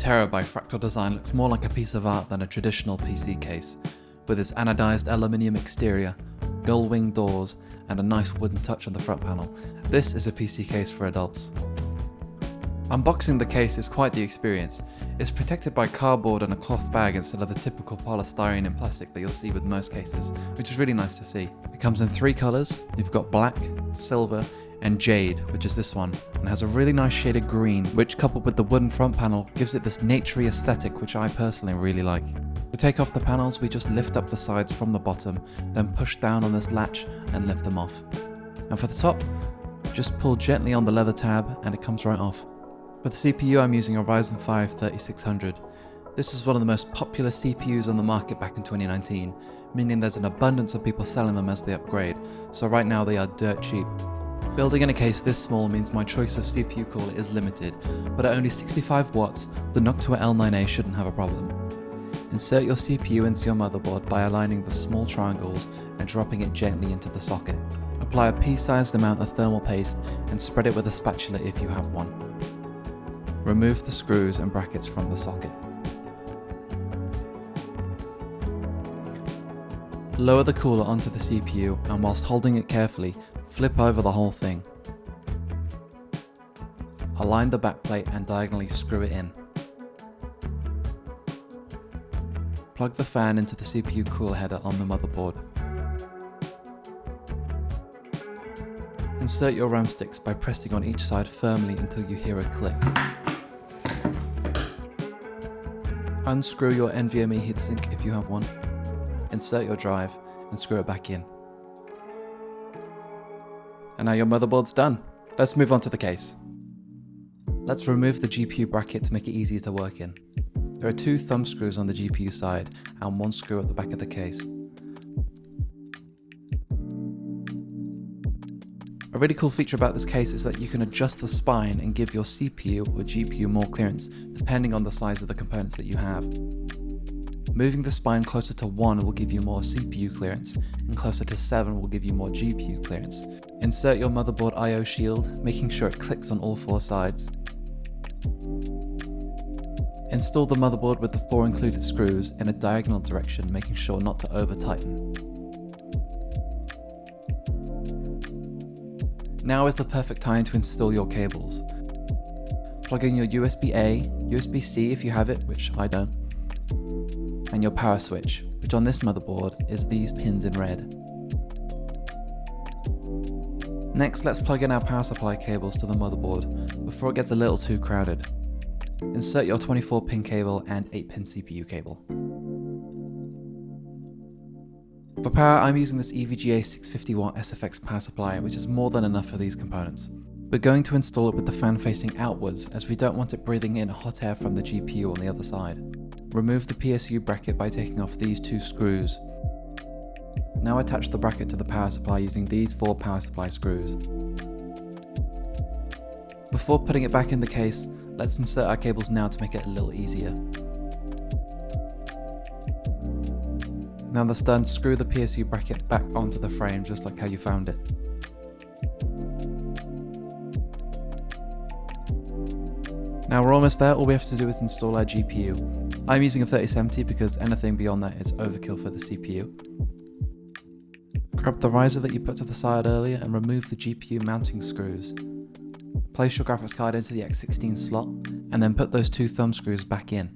Terra by Fractal Design looks more like a piece of art than a traditional PC case, with its anodized aluminium exterior, gull-wing doors, and a nice wooden touch on the front panel. This is a PC case for adults. Unboxing the case is quite the experience. It's protected by cardboard and a cloth bag instead of the typical polystyrene and plastic that you'll see with most cases, which is really nice to see. It comes in 3 colours. You've got black, silver, and jade, which is this one, and has a really nice shade of green, which coupled with the wooden front panel gives it this naturey aesthetic, which I personally really like. To take off the panels, we just lift up the sides from the bottom, then push down on this latch and lift them off. And for the top, just pull gently on the leather tab and it comes right off. For the CPU, I'm using a Ryzen 5 3600. This is one of the most popular CPUs on the market back in 2019, meaning there's an abundance of people selling them as they upgrade, so right now they are dirt cheap. Building in a case this small means my choice of CPU cooler is limited, but at only 65 watts, the Noctua L9A shouldn't have a problem. Insert your CPU into your motherboard by aligning the small triangles and dropping it gently into the socket. Apply a pea-sized amount of thermal paste and spread it with a spatula if you have one. Remove the screws and brackets from the socket. Lower the cooler onto the CPU and whilst holding it carefully, flip over the whole thing. Align the backplate and diagonally screw it in. Plug the fan into the CPU cooler header on the motherboard. Insert your RAM sticks by pressing on each side firmly until you hear a click. Unscrew your NVMe heatsink if you have one. Insert your drive and screw it back in. And now your motherboard's done. Let's move on to the case. Let's remove the GPU bracket to make it easier to work in. There are 2 thumb screws on the GPU side and 1 screw at the back of the case. A really cool feature about this case is that you can adjust the spine and give your CPU or GPU more clearance depending on the size of the components that you have. Moving the spine closer to 1 will give you more CPU clearance, and closer to 7 will give you more GPU clearance. Insert your motherboard I/O shield, making sure it clicks on all 4 sides. Install the motherboard with the 4 included screws in a diagonal direction, making sure not to over-tighten. Now is the perfect time to install your cables. Plug in your USB-A, USB-C if you have it, which I don't, and your power switch, which on this motherboard is these pins in red. Next, let's plug in our power supply cables to the motherboard before it gets a little too crowded. Insert your 24-pin cable and 8-pin CPU cable. For power, I'm using this EVGA 650W SFX power supply, which is more than enough for these components. We're going to install it with the fan facing outwards, as we don't want it breathing in hot air from the GPU on the other side. Remove the PSU bracket by taking off these 2 screws. Now attach the bracket to the power supply using these 4 power supply screws. Before putting it back in the case, let's insert our cables now to make it a little easier. Now that's done, screw the PSU bracket back onto the frame just like how you found it. Now we're almost there, all we have to do is install our GPU. I'm using a 3070 because anything beyond that is overkill for the CPU. Grab the riser that you put to the side earlier and remove the GPU mounting screws. Place your graphics card into the X16 slot and then put those 2 thumb screws back in.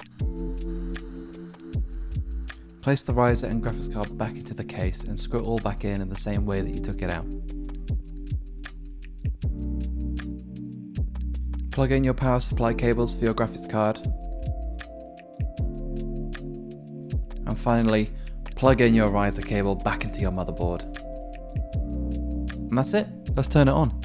Place the riser and graphics card back into the case and screw it all back in the same way that you took it out. Plug in your power supply cables for your graphics card. And finally, plug in your riser cable back into your motherboard. And that's it, let's turn it on.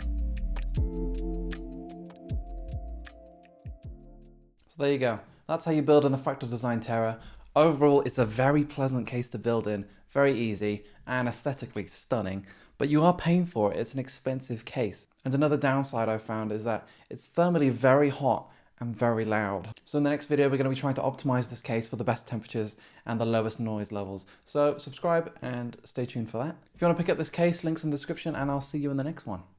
So there you go, that's how you build in the Fractal Design Terra. Overall, it's a very pleasant case to build in, very easy and aesthetically stunning, but you are paying for it, it's an expensive case. And another downside I found is that it's thermally very hot and very loud. So in the next video, we're going to be trying to optimize this case for the best temperatures and the lowest noise levels. So subscribe and stay tuned for that. If you want to pick up this case, links in the description, and I'll see you in the next one.